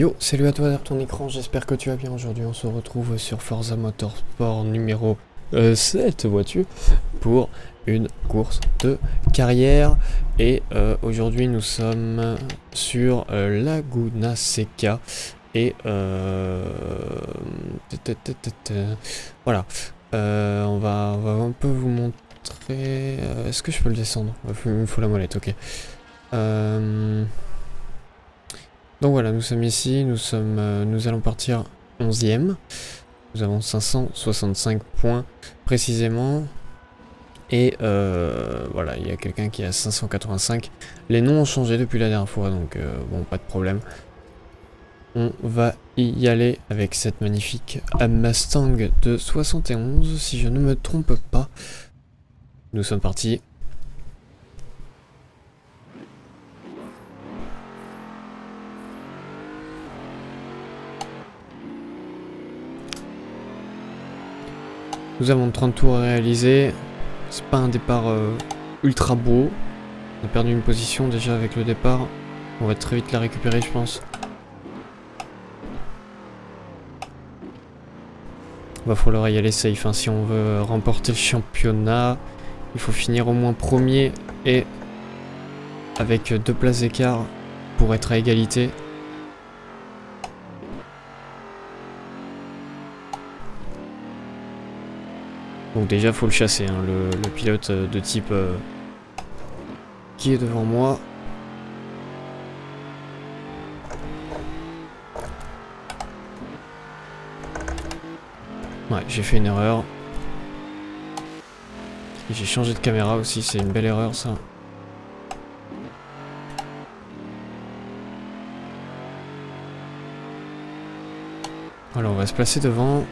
Yo, salut à toi derrière ton écran, j'espère que tu vas bien. Aujourd'hui on se retrouve sur Forza Motorsport numéro 7, vois-tu, pour une course de carrière. Et aujourd'hui nous sommes sur Laguna Seca. Et voilà, on va un peu vous montrer... Est-ce que je peux le descendre? Il me faut la molette, ok. Donc voilà, nous sommes ici, nous allons partir 11e. Nous avons 565 points précisément. Et voilà, il y a quelqu'un qui a 585. Les noms ont changé depuis la dernière fois, donc bon, pas de problème. On va y aller avec cette magnifique Mustang de 71, si je ne me trompe pas. Nous sommes partis. Nous avons 30 tours à réaliser. C'est pas un départ ultra beau. On a perdu une position déjà avec le départ. On va très vite la récupérer, je pense. Va falloir y aller safe, hein. Si on veut remporter le championnat, il faut finir au moins premier et avec 2 places d'écart pour être à égalité. Donc déjà faut le chasser, hein, le pilote de type qui est devant moi. Ouais, j'ai fait une erreur. J'ai changé de caméra aussi, c'est une belle erreur ça. Voilà, on va se placer devant.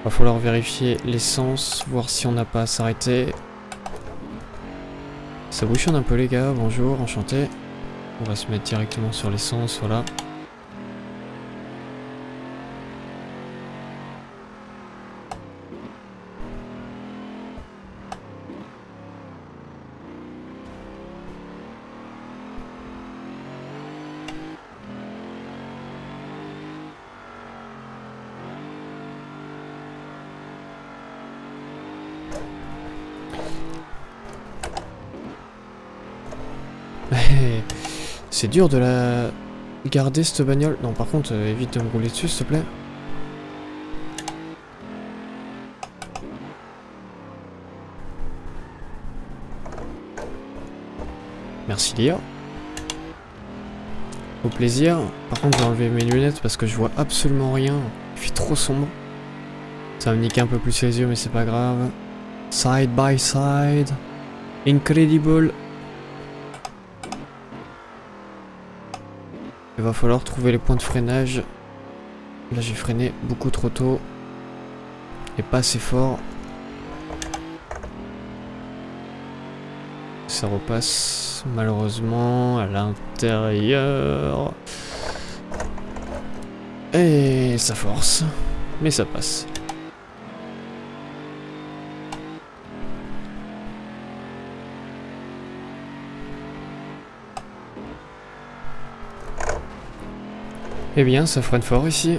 Va falloir vérifier l'essence, voir si on n'a pas à s'arrêter. Ça bouchonne un peu les gars, bonjour, enchanté. On va se mettre directement sur l'essence, voilà. C'est dur de la garder cette bagnole. Non, par contre, évite de me rouler dessus, s'il te plaît. Merci Lia. Au plaisir. Par contre, j'ai enlevé mes lunettes parce que je vois absolument rien. Il fait trop sombre. Ça va me niquer un peu plus les yeux, mais c'est pas grave. Side by side. Incredible. Il va falloir trouver les points de freinage. Là j'ai freiné beaucoup trop tôt. Et pas assez fort. Ça repasse malheureusement à l'intérieur. Et ça force. Mais ça passe. Eh bien, ça freine fort ici.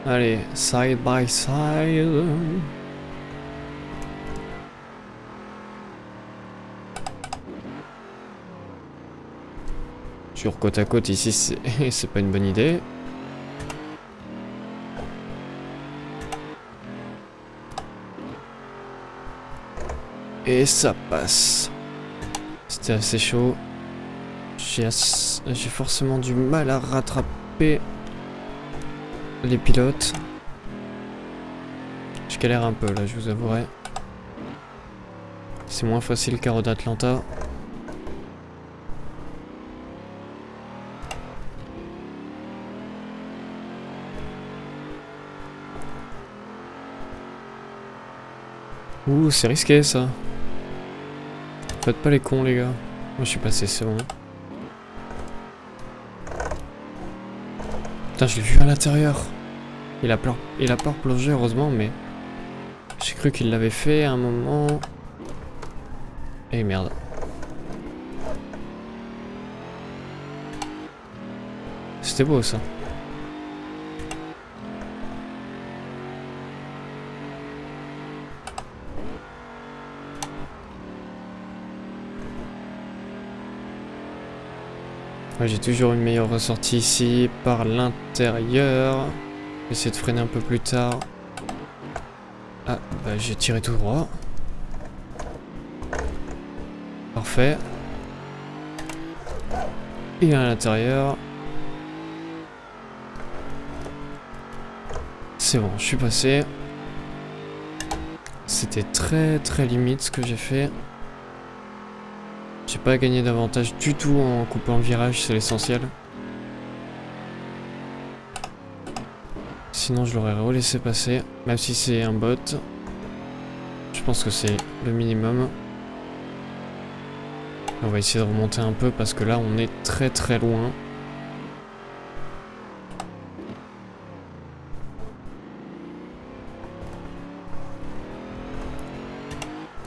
Allez, side by side. Sur côte à côte ici, c'est pas une bonne idée. Et ça passe. C'était assez chaud. J'ai forcément du mal à rattraper les pilotes. Je galère un peu là, je vous avouerai. C'est moins facile qu'à Road Atlanta. Ouh, c'est risqué ça. Faites pas les cons les gars. Moi je suis passé, c'est bon. Putain, je l'ai vu à l'intérieur. Il a pas replongé heureusement, mais j'ai cru qu'il l'avait fait à un moment. Et merde. c'était beau ça. Ouais, j'ai toujours une meilleure ressortie ici par l'intérieur. Essayer de freiner un peu plus tard. Ah, bah j'ai tiré tout droit. Parfait. Et à l'intérieur. C'est bon, je suis passé. C'était très limite ce que j'ai fait. J'ai pas gagné d'avantage du tout en coupant le virage, c'est l'essentiel. Sinon je l'aurais relaissé passer, même si c'est un bot. Je pense que c'est le minimum. On va essayer de remonter un peu parce que là on est très loin.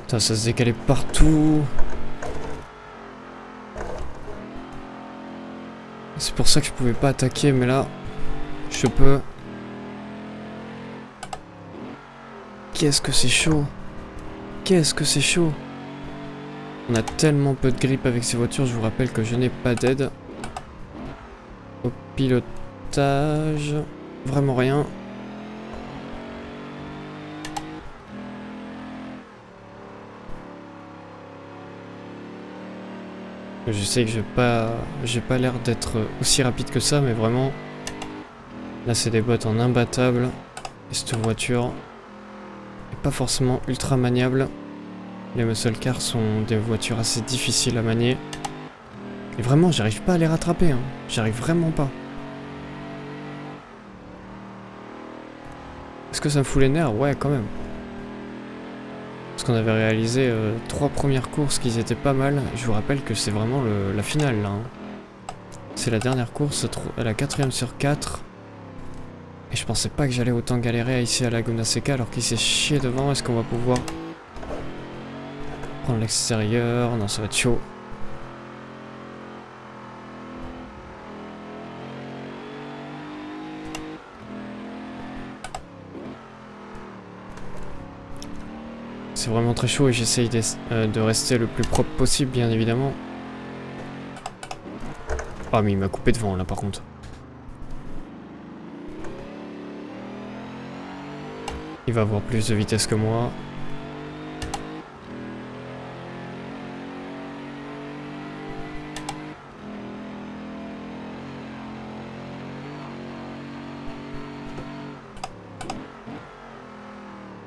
Putain, ça se décalait partout. C'est pour ça que je pouvais pas attaquer, mais là, je peux. Qu'est-ce que c'est chaud. Qu'est-ce que c'est chaud. On a tellement peu de grip avec ces voitures, je vous rappelle que je n'ai pas d'aide. Au pilotage, vraiment rien. Je sais que j'ai pas l'air d'être aussi rapide que ça, mais vraiment, là c'est des bots en imbattable. Et cette voiture n'est pas forcément ultra maniable. Les muscle cars sont des voitures assez difficiles à manier. Et vraiment, j'arrive pas à les rattraper, hein. J'arrive vraiment pas. Est-ce que ça me fout les nerfs? Ouais, quand même. Parce qu'on avait réalisé 3 premières courses qui étaient pas mal. Je vous rappelle que c'est vraiment la finale là. Hein. C'est la dernière course, la 4ème sur 4. Et je pensais pas que j'allais autant galérer ici à Laguna Seca alors qu'il s'est chié devant. Est-ce qu'on va pouvoir prendre l'extérieur? Non, ça va être chaud. C'est vraiment très chaud et j'essaye de rester le plus propre possible, bien évidemment. Ah, mais il m'a coupé devant, là, par contre. Il va avoir plus de vitesse que moi.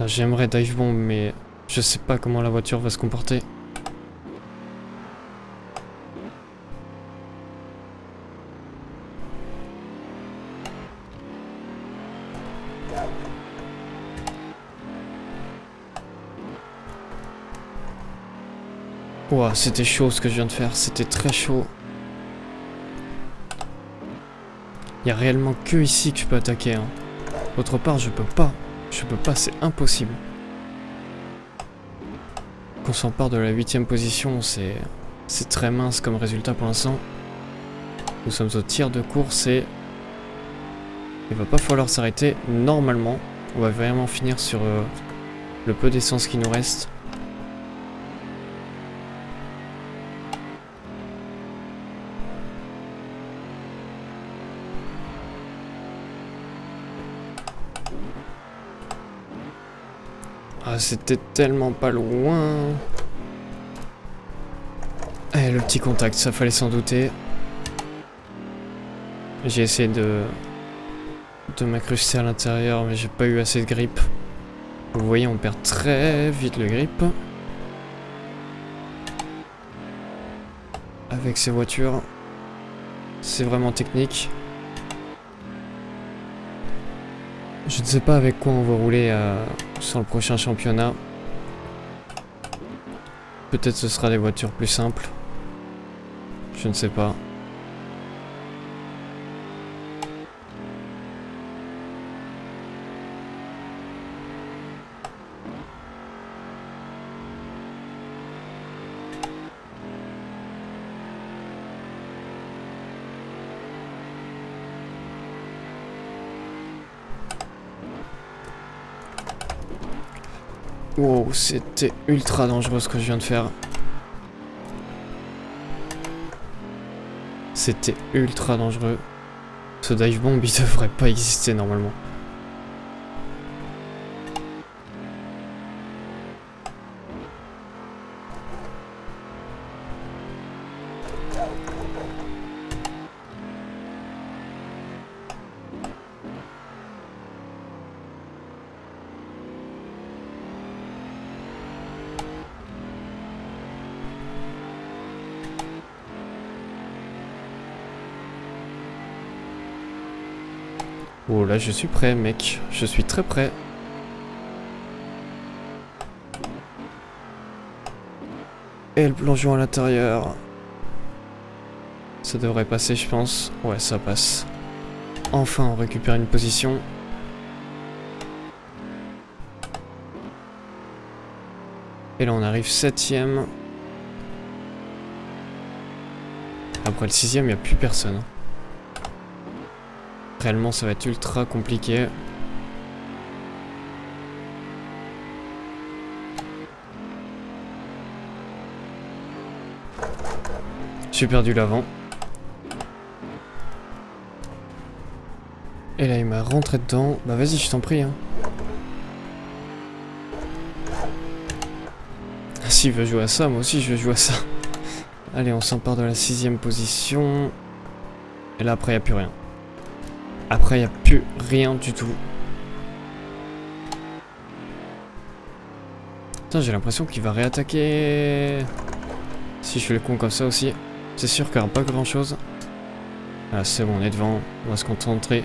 J'aimerais dive bomb, mais je sais pas comment la voiture va se comporter. Ouah, c'était chaud ce que je viens de faire, c'était très chaud. Il y a réellement que ici que je peux attaquer. Hein. Autre part, je peux pas. Je peux pas, c'est impossible. Qu'on s'empare de la 8ème position, c'est très mince comme résultat pour l'instant. Nous sommes au tir de course et il va pas falloir s'arrêter. Normalement, on va vraiment finir sur le peu d'essence qui nous reste. Ah, c'était tellement pas loin. Eh, le petit contact, ça fallait s'en douter. J'ai essayé de m'incruster à l'intérieur, mais j'ai pas eu assez de grip. Vous voyez, on perd très vite le grip. Avec ces voitures. C'est vraiment technique. Je ne sais pas avec quoi on va rouler sur le prochain championnat. Peut-être ce sera des voitures plus simples. Je ne sais pas. Wow, c'était ultra dangereux ce que je viens de faire. C'était ultra dangereux. Ce dive bomb, il devrait pas exister normalement. Oh là, je suis prêt, mec. Je suis très prêt. Et le plongeon à l'intérieur. Ça devrait passer, je pense. Ouais, ça passe. Enfin, on récupère une position. Et là, on arrive 7ème. Après le 6ème, il n'y a plus personne. Réellement, ça va être ultra compliqué. J'ai perdu l'avant. Et là, il m'a rentré dedans. Bah vas-y, je t'en prie. Hein. Ah, s'il veut jouer à ça, moi aussi je veux jouer à ça. Allez, on s'empare de la 6ème position. Et là, après, il n'y a plus rien. Après, il n'y a plus rien du tout. Putain, j'ai l'impression qu'il va réattaquer. Si je fais le con comme ça aussi. C'est sûr qu'il n'y aura pas grand chose. Ah, c'est bon, on est devant. On va se concentrer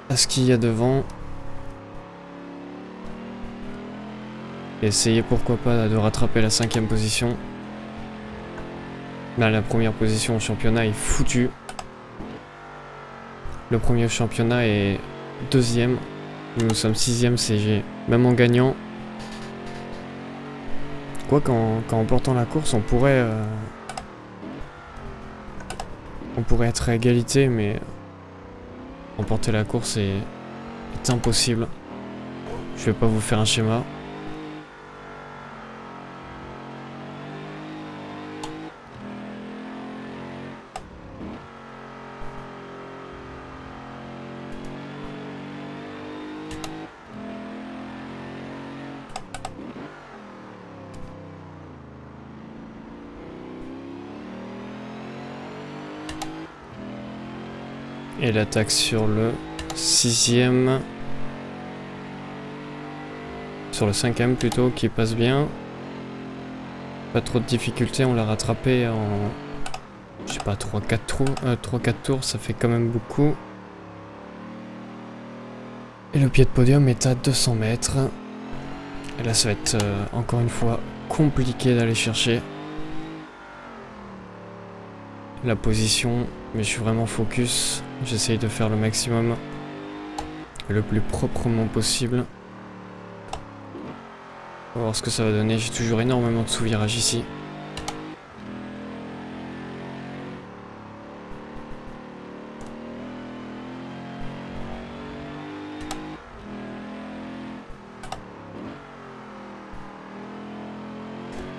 à ce qu'il y a devant. Et essayer, pourquoi pas, de rattraper la 5ème position. Là, la première position au championnat est foutue. Le premier au championnat est 2ème. Nous sommes 6ème CG. Même en gagnant. Quoi qu'en portant la course, on pourrait être à égalité, mais remporter la course est impossible. Je vais pas vous faire un schéma. Et l'attaque sur le 6ème. Sur le 5ème plutôt, qui passe bien. Pas trop de difficultés, on l'a rattrapé en... Je sais pas, 3-4 tours, ça fait quand même beaucoup. Et le pied de podium est à 200 mètres. Et là, ça va être encore une fois compliqué d'aller chercher la position, mais je suis vraiment focus. J'essaye de faire le maximum, le plus proprement possible. On va voir ce que ça va donner. J'ai toujours énormément de sous-virages ici.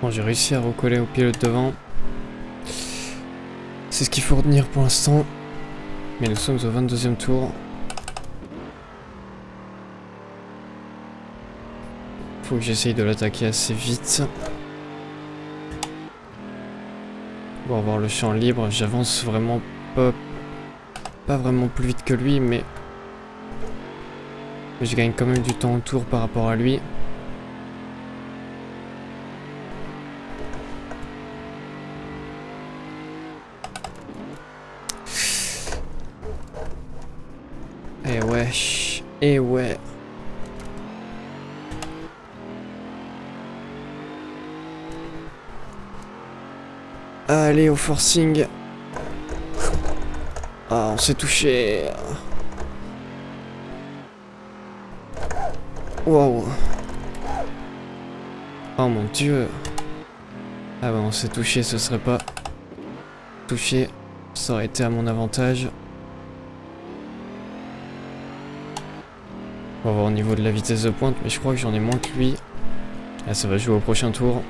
Bon, j'ai réussi à recoller au pilote devant. C'est ce qu'il faut retenir pour l'instant. Mais nous sommes au 22e tour. Faut que j'essaye de l'attaquer assez vite. Pour avoir le champ libre, j'avance vraiment pas vraiment plus vite que lui, mais je gagne quand même du temps au tour par rapport à lui. Et ouais. Allez, au forcing. Ah, on s'est touché. Wow. Oh mon dieu. Ah bah on s'est touché, ce serait pas touché. Ça aurait été à mon avantage. On va voir au niveau de la vitesse de pointe, mais je crois que j'en ai moins que lui. Là, ça va jouer au prochain tour.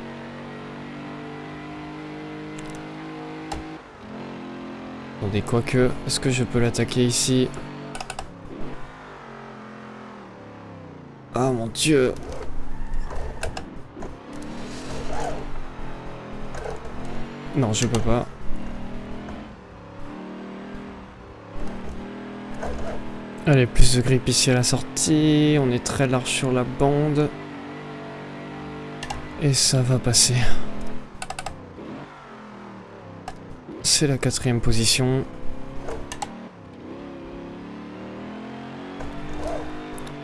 Attendez, quoique, est-ce que je peux l'attaquer ici? Ah mon dieu! Non, je peux pas. Allez, plus de grip ici à la sortie. On est très large sur la bande. Et ça va passer. C'est la 4e position.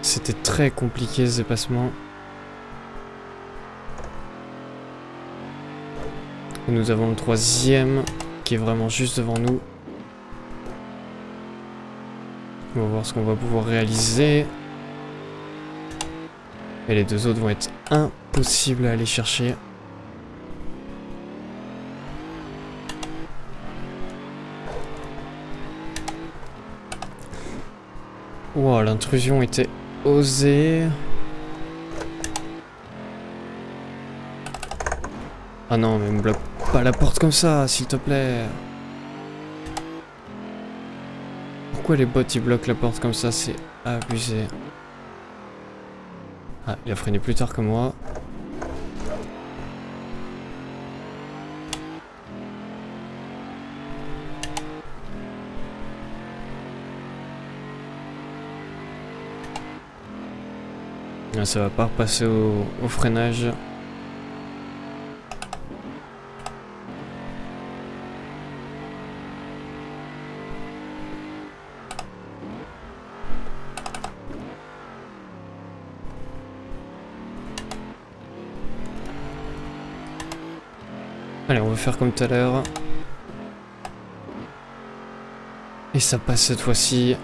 C'était très compliqué ce dépassement. Et nous avons le 3e qui est vraiment juste devant nous. On va voir ce qu'on va pouvoir réaliser. Et les deux autres vont être impossibles à aller chercher. Wow, l'intrusion était osée. Ah non, mais me bloque pas la porte comme ça, s'il te plaît. Pourquoi les bots ils bloquent la porte comme ça? C'est abusé. Ah, il a freiné plus tard que moi. Ah, ça va pas repasser au freinage. Allez, on va faire comme tout à l'heure. Et ça passe cette fois-ci.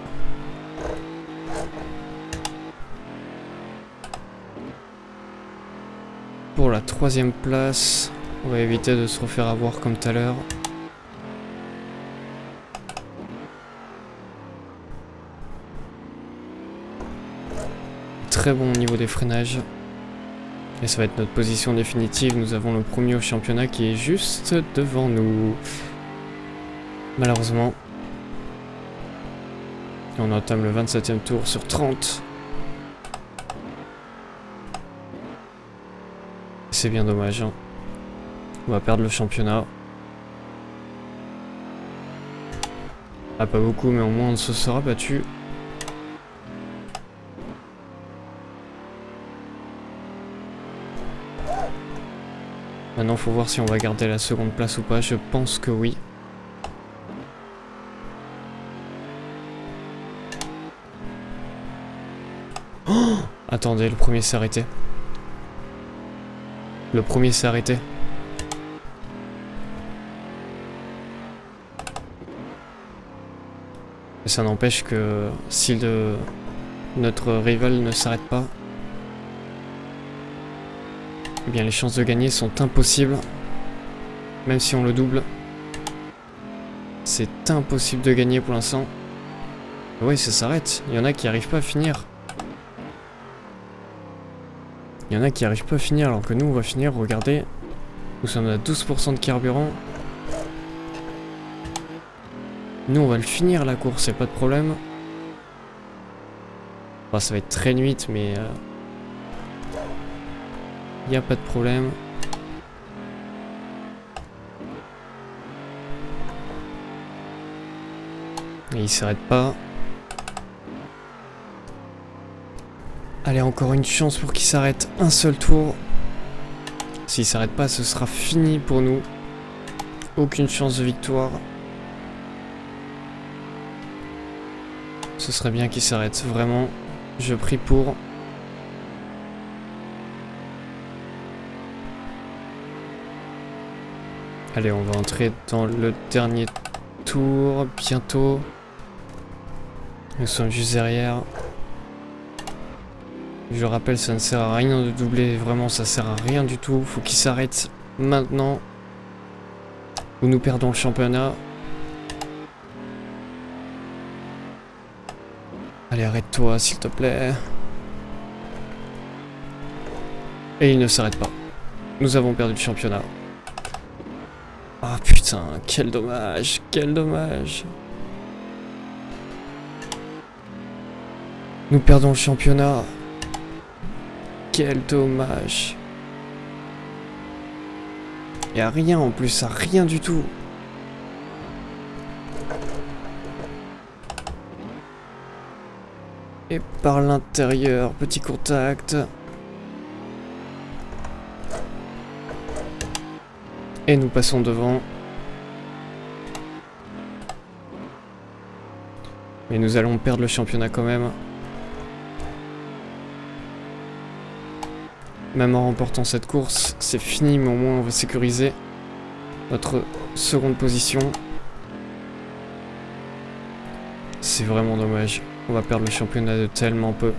Pour la 3e place, on va éviter de se refaire avoir comme tout à l'heure. Très bon au niveau des freinages. Et ça va être notre position définitive. Nous avons le premier au championnat qui est juste devant nous. Malheureusement. Et on entame le 27e tour sur 30. C'est bien dommage. Hein. On va perdre le championnat. Ah, pas beaucoup, mais au moins on se sera battu. Maintenant, faut voir si on va garder la 2e place ou pas. Je pense que oui. Oh, attendez, le premier s'est arrêté. Le premier s'est arrêté. Et ça n'empêche que si notre rival ne s'arrête pas, eh bien les chances de gagner sont impossibles. Même si on le double. C'est impossible de gagner pour l'instant. Oui, ça s'arrête. Il y en a qui n'arrivent pas à finir. Il y en a qui n'arrivent pas à finir alors que nous on va finir, regardez. Nous sommes à 12% de carburant. Nous on va le finir la course, c'est pas de problème. Enfin, ça va être très nuit mais... y a pas de problème. Et il s'arrête pas. Allez, encore une chance pour qu'il s'arrête un seul tour. S'il s'arrête pas, ce sera fini pour nous. Aucune chance de victoire. Ce serait bien qu'il s'arrête, vraiment. Je prie pour. Allez, on va entrer dans le dernier tour, bientôt. Nous sommes juste derrière. Je rappelle, ça ne sert à rien de doubler, vraiment ça sert à rien du tout. Faut qu'il s'arrête maintenant. Ou nous perdons le championnat. Allez, arrête-toi s'il te plaît. Et il ne s'arrête pas. Nous avons perdu le championnat. Ah putain, quel dommage, quel dommage. Nous perdons le championnat. Quel dommage. Il n'y a rien en plus, rien du tout. Et par l'intérieur, petit contact. Et nous passons devant. Mais nous allons perdre le championnat quand même. Même en remportant cette course, c'est fini, mais au moins on va sécuriser notre seconde position. C'est vraiment dommage. On va perdre le championnat de tellement peu.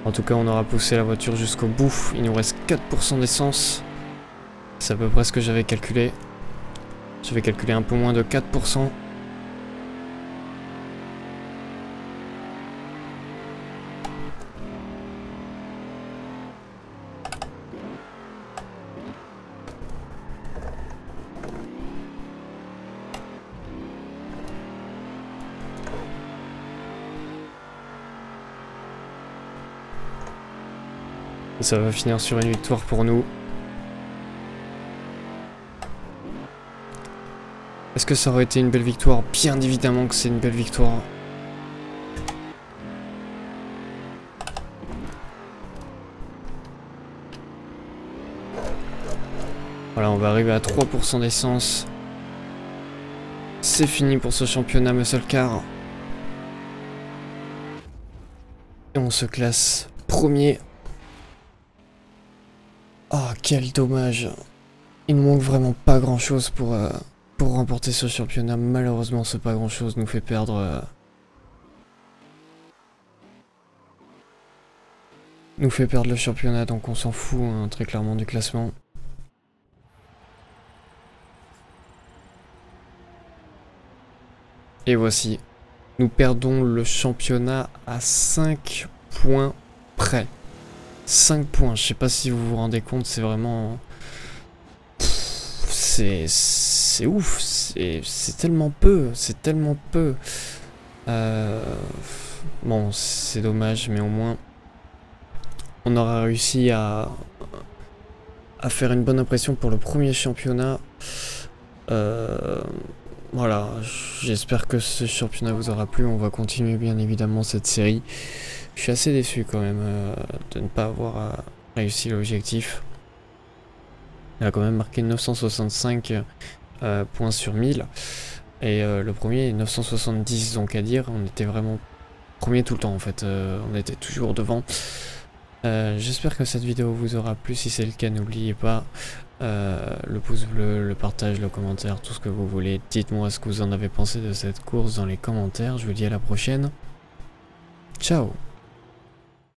En tout cas, on aura poussé la voiture jusqu'au bout. Il nous reste 4% d'essence. C'est à peu près ce que j'avais calculé. J'avais calculé un peu moins de 4%. Et ça va finir sur une victoire pour nous. Est-ce que ça aurait été une belle victoire? Bien évidemment que c'est une belle victoire. Voilà, on va arriver à 3% d'essence. C'est fini pour ce championnat muscle car. Et on se classe premier. Oh, quel dommage. Il ne manque vraiment pas grand chose pour remporter ce championnat. Malheureusement, ce pas grand chose nous fait perdre. Nous fait perdre le championnat, donc on s'en fout hein, très clairement du classement. Et voici. Nous perdons le championnat à 5 points près. 5 points, je sais pas si vous vous rendez compte, c'est vraiment... C'est ouf, c'est tellement peu, c'est tellement peu. Bon, c'est dommage, mais au moins, on aura réussi à faire une bonne impression pour le premier championnat. Voilà, j'espère que ce championnat vous aura plu, on va continuer bien évidemment cette série. Je suis assez déçu quand même de ne pas avoir réussi l'objectif. Il a quand même marqué 965 points sur 1000. Et le premier est 970, donc à dire, on était vraiment premier tout le temps en fait. On était toujours devant. J'espère que cette vidéo vous aura plu. Si c'est le cas, n'oubliez pas le pouce bleu, le partage, le commentaire, tout ce que vous voulez. Dites-moi ce que vous en avez pensé de cette course dans les commentaires. Je vous dis à la prochaine. Ciao!